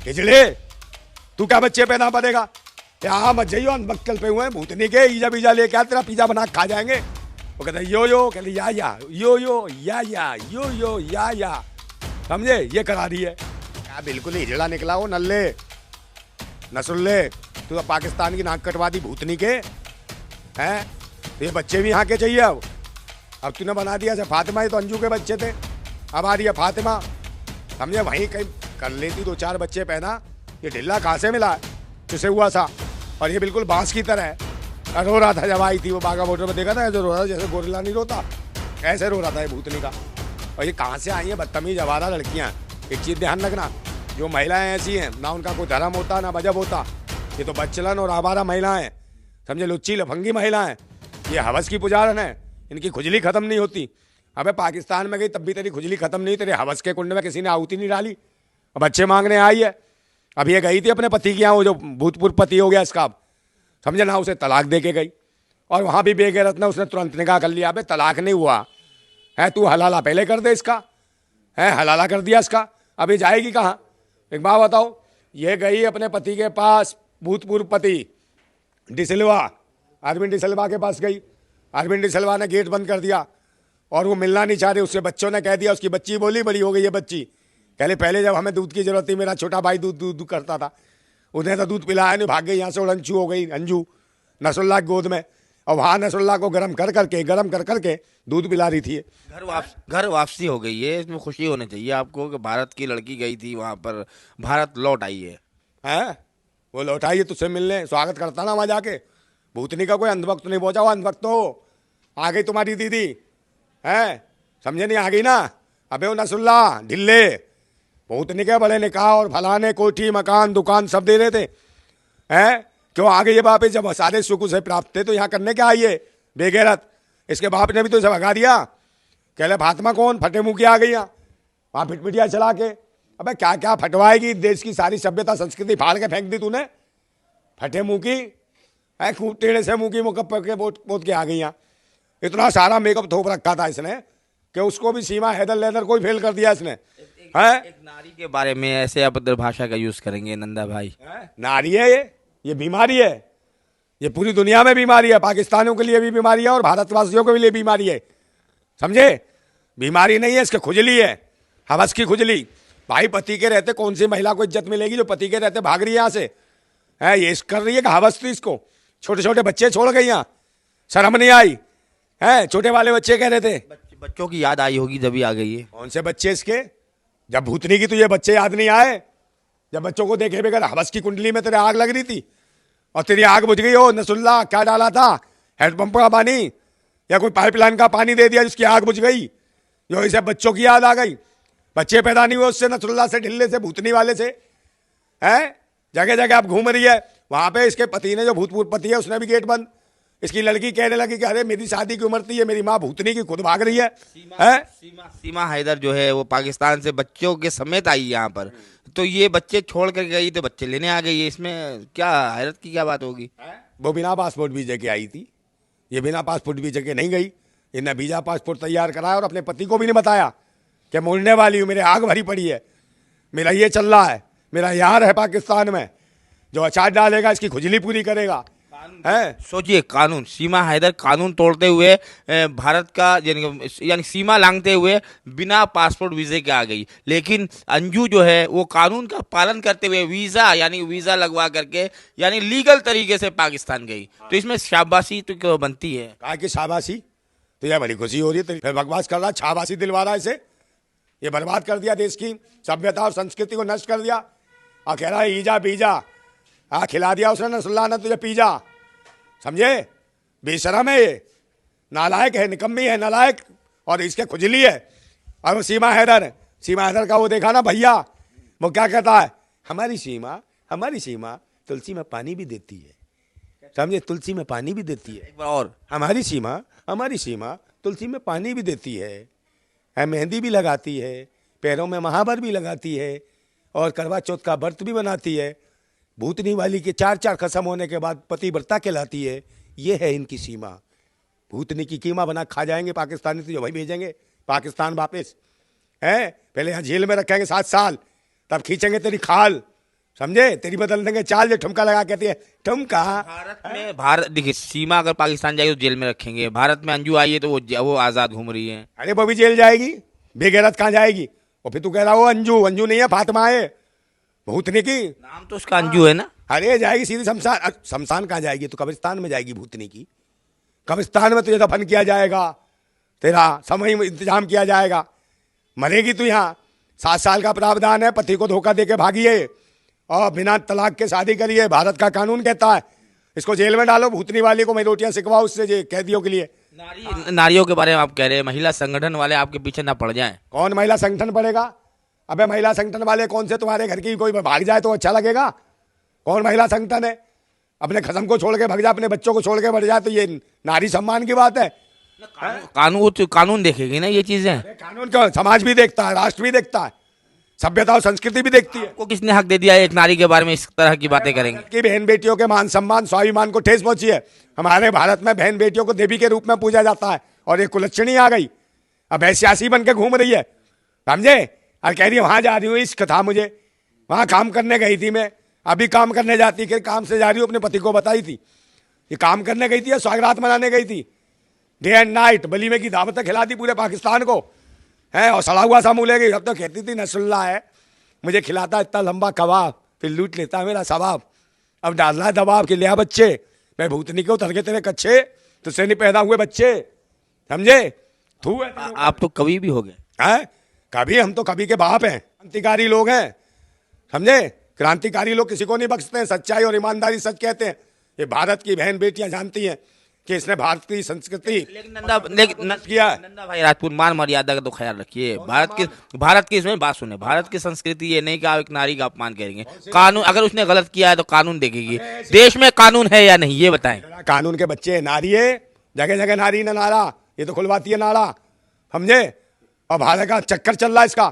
खिचड़ी तू क्या बच्चे पैदा बनेगा? यहाँ मत जाइयो, अनबक्कल पे हुए भूतनी के ईजा बीजा लेके आ, तेरा पिज्जा बना के खा जाएंगे। वो कहते यो कहते या यो या समझे, ये करा रही है क्या? बिल्कुल हिजड़ा निकला हो नल्ले नसुल्ले। तू तो पाकिस्तान की नाक कटवा दी भूतनी के हैं। तो ये बच्चे भी यहाँ के चाहिए। अब तूने बना दिया से फातिमा, ये तो अंजू के बच्चे थे, अब आ रही है फातिमा। समझे, वहीं कहीं कर लेती 2-4 बच्चे पैदा। ये ढिल्ला कहाँ से मिला तुझे हुआ सा? और ये बिल्कुल बांस की तरह है। रो रहा था जब आई थी वो बागा बॉर्डर में, देखा था जो रो रहा था, जैसे गोरिल्ला नहीं रोता ऐसे रो रहा था ये भूतनी का। और ये कहाँ से आई है बदतमीज आवारा लड़कियाँ। एक चीज़ ध्यान रखना, जो महिलाएं ऐसी हैं ना उनका कोई धर्म होता ना मजहब होता। ये तो बच्चलन और आवारा महिलाएं, समझे, लुच्ची लफंगी महिलाएं। ये हवस की पुजारन है, इनकी खुजली खत्म नहीं होती। अबे पाकिस्तान में गई तब भी तेरी खुजली खत्म नहीं, तेरे हवस के कुंड में किसी ने आहुति नहीं डाली। अब बच्चे मांगने आई है। अब ये गई थी अपने पति के यहाँ, वो जो भूतपूर्व पति हो गया इसका, समझे ना, उसे तलाक दे के गई। और वहाँ भी बेगैरत ना, उसने तुरंत निकाह कर लिया। अबे तलाक नहीं हुआ है, तू हलाला पहले कर दे इसका, है हलाला कर दिया इसका। अब ये जाएगी कहाँ? एक बात बताओ, ये गई अपने पति के पास, भूतपूर्व पति डिसिल्वा, अरविंद डिसिल्वा के पास गई। अरविंद डिसिल्वा ने गेट बंद कर दिया और वो मिलना नहीं चाह रहे। उसके बच्चों ने कह दिया, उसकी बच्ची बोली, बड़ी हो गई है बच्ची, कहले पहले जब हमें दूध की जरूरत थी, मेरा छोटा भाई दूध करता था, उन्हें तो दूध पिलाया नहीं, भाग गई यहाँ से उड़ंचू हो गई अंजू नसरुल्लाह की गोद में। और वहाँ नसरुल्लाह को गरम कर करके दूध पिला रही थी। घर वापसी हो गई है, इसमें खुशी होनी चाहिए आपको कि भारत की लड़की गई थी वहाँ पर, भारत लौट आई है। हैं वो लौटाई है तुझसे मिलने, स्वागत करता ना वहाँ जाके। भूतनी का कोई अंधभक्त नहीं पहुँचा, वो अंधभक्त हो। आ गई तुम्हारी दीदी, हैं समझे नहीं, आ गई ना। अबे वो नसरुल्लाह ढिल्ले भूतनी के बड़े निकाह और फलाने कोठी मकान दुकान सब दे रहे थे, हैं क्यों आ गई है वापस? जब सारे सुख से प्राप्त थे तो यहाँ करने क्या आई है बेगैरत? इसके बाप ने भी तो इसे भगा दिया। कह ले फातिमा कौन फटे मुँह की आ गई यहाँ, वहाँ फिटपिटिया चला के। अबे क्या क्या फटवाएगी, देश की सारी सभ्यता संस्कृति फाड़ के फेंक दी तूने, फटे मुँह की। खूब टेढ़े से मुँह की मुकप के पोत के आ गई यहाँ। इतना सारा मेकअप थोप रखा था इसने कि उसको भी सीमा हैदर लेदर को ही फेल कर दिया इसने। एक नारी के बारे में ऐसे अभद्र भाषा का यूज करेंगे नंदा भाई? नारी है ये बीमारी है, ये पूरी दुनिया में बीमारी है, पाकिस्तानियों के लिए भी बीमारी है और भारतवासियों के लिए बीमारी है, समझे? बीमारी नहीं है, इसके खुजली है, हवस की खुजली। भाई पति के रहते कौन सी महिला को इज्जत मिलेगी जो पति के रहते भाग रही है यहाँ से? है ये कर रही है कि हवस थी इसको? छोटे छोटे बच्चे छोड़ गई यहाँ, शर्म नहीं आई है? छोटे वाले बच्चे कह रहे थे, बच्चों की याद आई होगी जब ही आ गई है। कौन से बच्चे इसके? जब भूतनी की तुझे बच्चे याद नहीं आए? जब बच्चों को देखे बगैर हवस की कुंडली में तेरे आग लग रही थी और तेरी आग बुझ गई हो। नसरुल्लाह क्या डाला था, हैंडपंप का पानी या कोई पाइपलाइन का पानी दे दिया जिसकी आग बुझ गई, जो इसे बच्चों की याद आ गई? बच्चे पैदा नहीं हुए उससे, नसरुल्लाह से, ढिल्ले से, भूतनी वाले से, हैं? जगह जगह आप घूम रही है। वहां पे इसके पति ने, जो भूतपूर्व पति है, उसने भी गेट बंद। इसकी लड़की कहने लगी कि अरे मेरी शादी की उम्र थी, ये मेरी माँ भूतनी की खुद भाग रही है। सीमा हैदर जो है वो पाकिस्तान से बच्चों के समेत आई यहाँ पर, तो ये बच्चे छोड़ कर गई तो बच्चे लेने आ गई है, इसमें क्या हैरत की क्या बात होगी? वो बिना पासपोर्ट वीजे के आई थी, ये बिना पासपोर्ट वीजे के नहीं गई। इन्हें वीजा पासपोर्ट तैयार कराया और अपने पति को भी नहीं बताया कि मुड़ने वाली हूँ, मेरे आग भरी पड़ी है, मेरा ये चल रहा है, मेरा यार है पाकिस्तान में, जो अचार डालेगा इसकी खुजली पूरी करेगा। है सोचिए, कानून, सीमा हैदर कानून तोड़ते हुए भारत का यानी सीमा लांघते हुए बिना पासपोर्ट वीजे के आ गई, लेकिन अंजू जो है वो कानून का पालन करते हुए वीजा लगवा करके यानी लीगल तरीके से पाकिस्तान गई। तो इसमें शाबाशी तो क्यों बनती है? कहा कि शाबाशी तो यह बड़ी खुशी हो रही है, फिर बकवास कर रहा, शाबाशी दिलवा रहा है इसे। ये बर्बाद कर दिया, देश की सभ्यता और संस्कृति को नष्ट कर दिया। और कह रहा है ईजा बीजा, हाँ खिला दिया उसने नसरुल्लाह ने तुझे पीजा, समझे? बेशरम है ये, नालायक है, निकम्मी है, नालायक, और इसके खुजली है। और वो सीमा हैदर का वो देखा ना भैया, वो क्या कहता है, हमारी सीमा तुलसी में पानी भी देती है, समझे? तुलसी में पानी भी देती है। और हमारी सीमा तुलसी में पानी भी देती है, मेहंदी भी लगाती है, पैरों में महावर भी लगाती है और करवा चौथ का व्रत भी बनाती है। भूतनी वाली के 4 कसम होने के बाद पतिव्रता कहलाती है। ये है इनकी सीमा। भूतनी की कीमा बना खा जाएंगे पाकिस्तानी, तो जो भाई भेजेंगे पाकिस्तान वापस, है? पहले यहाँ जेल में रखेंगे 7 साल, तब खींचेंगे तेरी खाल, समझे? तेरी बदल देंगे चाल, जो ठुमका लगा कहती है ठुमका। भारत देखिए, सीमा अगर पाकिस्तान जाएगी तो जेल में रखेंगे। भारत में अंजू आई है तो वो आजाद घूम रही है। अरे वो भी जेल जाएगी, बेगैरत कहाँ जाएगी? और फिर तू कह रहा हो अंजू, अंजू नहीं है, फातिमा है भूतनी की। नाम तो उसका अंजू है ना। अरे जाएगी सीधी शमशान। शमशान कहाँ जाएगी? तो कब्रिस्तान में जाएगी भूतनी की। कब्रिस्तान में तुझे दफन किया जाएगा, तेरा समय इंतजाम किया जाएगा। मरेगी तू यहाँ। 7 साल का प्रावधान है, पति को धोखा देके भागिए और बिना तलाक के शादी करिए, भारत का कानून कहता है। इसको जेल में डालो, भूतनी वाली को मैं रोटियां सिखवाओ उससे कैदियों के लिए। नारियों के बारे में आप कह रहे हैं, महिला संगठन वाले आपके पीछे ना पड़ जाएं। कौन महिला संगठन पड़ेगा? अबे महिला संगठन वाले कौन से? तुम्हारे घर की कोई भाग जाए तो अच्छा लगेगा? कौन महिला संगठन है? अपने खसम को छोड़ के भाग जाए, अपने बच्चों को छोड़ के बढ़ जाए तो ये नारी सम्मान की बात है? कानून देखेगी ना ये चीजें। कानून का समाज भी देखता है, राष्ट्र भी देखता है, सभ्यता और संस्कृति भी देखती है। को किसने हक दे दिया एक नारी के बारे में इस तरह की बातें करेंगे? कि बहन बेटियों के मान सम्मान स्वाभिमान को ठेस पहुंची है। हमारे भारत में बहन बेटियों को देवी के रूप में पूजा जाता है और ये कुलच्छनी आ गई, अब ऐसी बन के घूम रही है, समझे? और कह रही है वहां जा रही हूँ, इश्क था मुझे, वहां काम करने गई थी मैं, अभी काम करने जाती कि काम से जा रही हूँ, अपने पति को बताई थी। ये काम करने गई थी या स्वागरात मनाने गई थी? डे एंड नाइट वलीमे की दावतें खिला दी पूरे पाकिस्तान को है, और सड़ा हुआ सा मुँह ले गई। अब तो कहती थी नसरुल्ला है, मुझे खिलाता इतना लंबा कबाब, फिर लूट लेता है मेरा सवाब। अब डालना है दबाव के लिया बच्चे, मैं भूतनी को उतर के तेरे कच्चे, तुझसे नहीं पैदा हुए बच्चे, समझे? तू है आप तो कवि भी हो गए हैं? कभी हम तो कभी के बाप हैं, क्रांतिकारी लोग हैं, समझे? क्रांतिकारी लोग किसी को नहीं बख्शते हैं, सच्चाई और ईमानदारी सच कहते हैं। ये भारत की बहन बेटियां जानती हैं कि इसने भारत की संस्कृति नंदा भाई राजपूत, मान मर्यादा का तो ख्याल रखिए। भारत की इसमें बात सुने, भारत की संस्कृति ये नहीं कि आप एक नारी का अपमान करेंगे। कानून, अगर उसने गलत किया है तो कानून देखेगी। देश में कानून है या नहीं ये बताएं। कानून के बच्चे नारी है, जगह जगह नारी ना नारा, ये तो खुलवाती है नारा, समझे? और भारत का चक्कर चल रहा है इसका।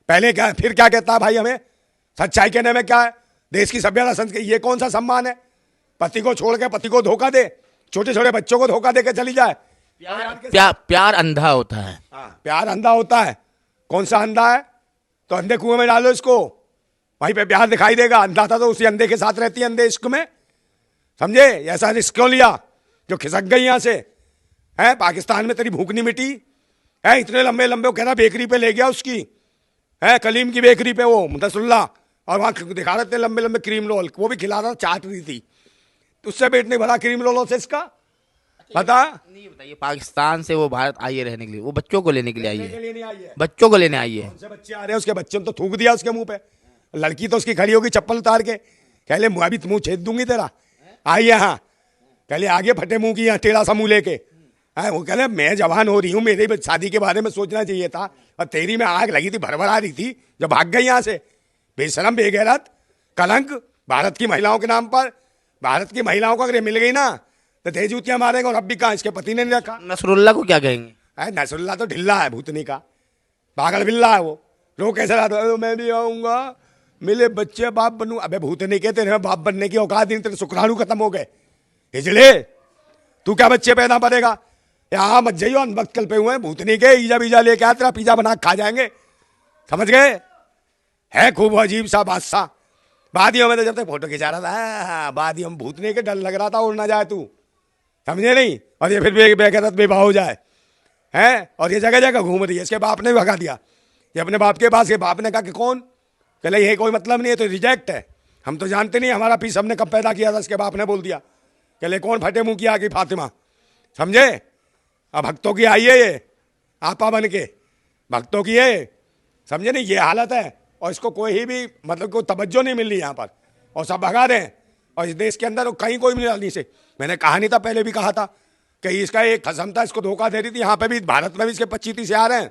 पहले क्या, फिर क्या कहता है भाई हमें? सच्चाई कहने में क्या है? देश की सभ्यता संस्कृति, ये कौन सा सम्मान है? पति को छोड़ के पति को धोखा दे, छोटे छोटे बच्चों को धोखा देकर चली जाए। प्यार अंधा होता है। प्यार अंधा होता है? कौन सा अंधा है? तो अंधे कुएं में डालो इसको, वहीं पे प्यार दिखाई देगा। अंधा था तो उसी अंधे के साथ रहती है अंधे इश्क में, समझे? ऐसा रिस्क क्यों लिया जो खिसक गई यहां से? है पाकिस्तान में तेरी भूख नहीं मिटी है? इतने लंबे लंबे, कह रहा बेकरी पे ले गया उसकी, है कलीम की बेकरी पे वो मुतसुल्ला, और वहां दिखा रहे थे लंबे लंबे क्रीम रोल, वो भी खिला रहा, चाट रही थी, उससे पेट नहीं भरा क्रीम रोलों से इसका, बता? नहीं बताइए, पाकिस्तान से वो भारत आई है रहने के लिए, वो बच्चों को लेने के लिए आई है, बच्चों को लेने आई है। उनसे बच्चे आ रहे हैं, उसके बच्चे ने तो थूक दिया उसके मुंह पे। लड़की तो उसकी खड़ी होगी चप्पल उतार के, कह ले मुँह अभी मुंह छेद दूंगी तेरा, आई यहाँ, कह ले आगे फटे मुंह की, यहाँ टेढ़ा सा मुंह लेके। वो कह ले मैं जवान हो रही हूँ, मेरे शादी के बारे में सोचना चाहिए था, और तेरी में आग लगी थी, भरभरा रही थी, जो भाग गई यहाँ से। बेशरम, बेगैरत, कलंक भारत की महिलाओं के नाम पर। भारत की महिलाओं को अगर ये मिल गई ना तो तेज जूतियां मारेगा। और अब भी कहा इसके पति ने नहीं रखा। नसरुल्ला को क्या कहेंगे? नसरुल्ला तो ढिल्ला है भूतनी का, पागल बिल्ला है वो। रो कैसे रहा, मैं भी आऊंगा, मिले बच्चे, बाप बनू। अबे भूतनी के तेरे बाप बनने की औकात नहीं, तेरे शुक्राणु खत्म हो गए। हिजड़े, तू क्या बच्चे पैदा करेगा? यहाँ मत जाइयो, वक्त कल पे हुए भूतनी के, ईजा बीजा लेके आ, तेरा पिज्जा बना खा जाएंगे, समझ गए? है खूब अजीब सा बादशाह। वादियों में तो जब तक फोटो खिंचा रहा था, वादियों में भूतने के डर लग रहा था, उड़ ना जाए तू, समझे नहीं? और ये फिर बेगैरत बेबाह हो जाए, हैं? और ये जगह जगह घूम रही है। इसके बाप ने भी भगा दिया, ये अपने बाप के पास, ये बाप ने कहा कि कौन? कहले ये कोई मतलब नहीं है, तो रिजेक्ट है, हम तो जानते नहीं हमारा पीस हमने कब पैदा किया था। इसके बाप ने बोल दिया, कहले कौन फटे मुंह की आ गई फातिमा, समझे? अब भक्तों की आई है ये, आपा बन के भक्तों की है, समझे नहीं? ये हालत है। और इसको कोई भी मतलब कोई तवज्जो नहीं मिल रही यहाँ पर, और सब भगा रहे हैं। और इस देश के अंदर कहीं कोई नहीं डालनी से, मैंने कहा नहीं था, पहले भी कहा था कि इसका एक खसम था, इसको धोखा दे रही थी। यहाँ पे भी भारत में भी इसके 25-30 आ रहे हैं।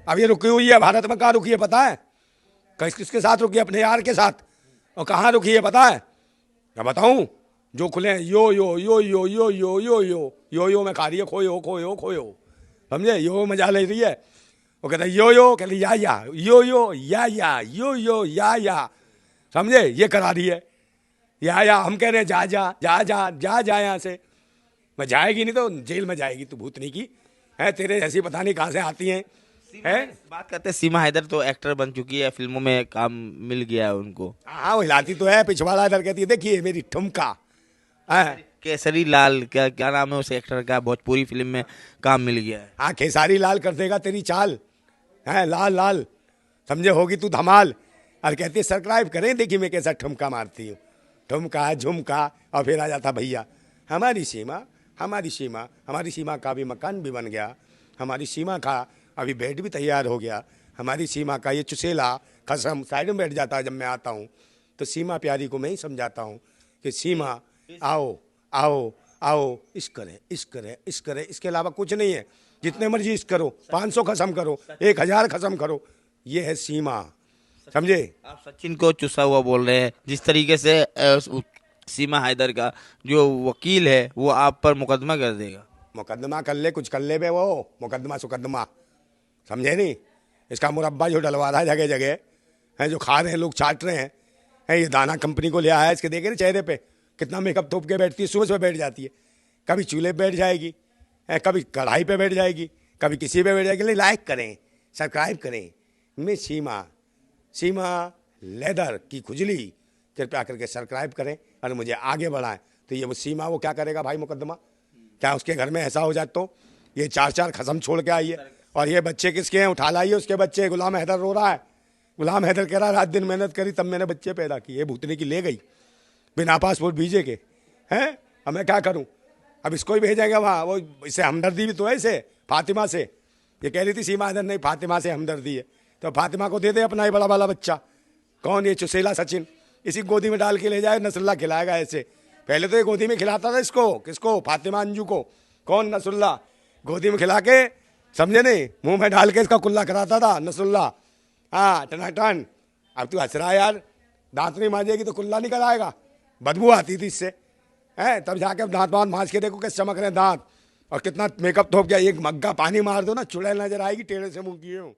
अब ये रुकी हुई है भारत में, कहाँ रुकी है पता है? किसके साथ रुकी है? अपने यार के साथ। और कहाँ रुकी है पता है? मैं बताऊँ? जो खुले यो यो यो यो यो यो यो यो यो यो में खा रही है, खोयो खोयो खोयो, समझे? यो मजा ले रही है। वो कहता है यो यो, कहते या यो यो या यो यो या, समझे? ये करा रही है या हम कह रहे हैं जा जा जा जा जा जा यहाँ से। मैं जाएगी नहीं तो जेल में जाएगी तू भूतनी की, है तेरे ऐसी पता नहीं कहाँ से आती हैं, है। बात करते हैं, सीमा हैदर तो एक्टर बन चुकी है, फिल्मों में काम मिल गया है उनको। हाँ वो हिलाती तो है, पिछवाड़ा इधर कहती है देखिए मेरी ठुमका। हाँ केसरी लाल, क्या क्या नाम है उस एक्टर का, भोजपुरी फिल्म में काम मिल गया है। हाँ, खेसारी लाल कर देगा तेरी चाल है, लाल लाल समझे, होगी तू धमाल। और कहती है सब्सक्राइब करें, देखिए मैं कैसा ठुमका मारती हूँ, ठुमका झुमका। और फिर आ जाता भैया हमारी सीमा, हमारी सीमा, हमारी सीमा का भी मकान भी बन गया, हमारी सीमा का अभी बेड भी तैयार हो गया, हमारी सीमा का ये चुसेला कसम साइड में बैठ जाता है। जब मैं आता हूँ तो सीमा प्यारी को मैं ही समझाता हूँ कि सीमा आओ आओ आओ, इश्क करें इश्क करें इश्क करें, इसके अलावा कुछ नहीं है। जितने मर्जी इश्क करो, 500 खत्म करो, 1000 खत्म करो, ये है सीमा, समझे। आप सचिन को चुसा हुआ बोल रहे हैं, जिस तरीके से सीमा हैदर का जो वकील है वो आप पर मुकदमा कर देगा। मुकदमा कर ले, कुछ कर ले बे, वो मुकदमा सुकदमा, समझे नहीं। इसका मुरब्बा जो डलवा रहा है जगह जगह है, जो खा रहे हैं लोग, चाट रहे हैं, ये दाना कंपनी को ले आया है। इसके देखे ना चेहरे पे कितना मेकअप थोप के बैठती है, सुबह सुबह बैठ जाती है, कभी चूल्हे पे बैठ जाएगी, कभी कढ़ाई पे बैठ जाएगी, कभी किसी पे बैठ जाएगी। लाइक करें, सब्सक्राइब करें। मैं सीमा, सीमा लेदर की खुजली, कृपया करके सब्सक्राइब करें और मुझे आगे बढ़ाएं। तो ये वो सीमा, वो क्या करेगा भाई मुकदमा, क्या उसके घर में ऐसा हो जाए तो ये 4 खसम छोड़ के आई है। और ये बच्चे किसके हैं, उठा लाइए उसके बच्चे। गुलाम हैदर रो रहा है, गुलाम हैदर कह रहा है रात दिन मेहनत करी तब मैंने बच्चे पैदा किए, भूतनी की ले गई बिना पासपोर्ट वीजे के हैं। अब मैं क्या करूं, अब इसको ही भेजेंगे वहाँ। वो इससे हमदर्दी भी तो है इसे, फातिमा से। ये कह रही थी सीमा हैदर नहीं, फातिमा से हमदर्दी है, तो फातिमा को दे दे अपना ही बड़ा वाला बच्चा। कौन, ये चुसेला सचिन, इसी गोदी में डाल के ले जाए, नसरुल्ला खिलाएगा ऐसे। पहले तो ये गोदी में खिलाता था इसको, किसको, फातिमा अंजू को। कौन, नसरुल्ला, गोदी में खिला के, समझे नहीं, मुंह में डाल के इसका कुल्ला कराता था नसरुल्ला। हाँ टनाटन। अब तू हंस रहा है यार, दांत नहीं मांजेगी तो कुल्ला नहीं कराएगा, बदबू आती थी इससे है। तब जाके दांत वांत मांज के देखो कैसे चमक रहे हैं दांत, और कितना मेकअप थोप गया। एक मग्गा पानी मार दो ना, चुड़ैल नजर आएगी टेढ़े से मुंह किए हो।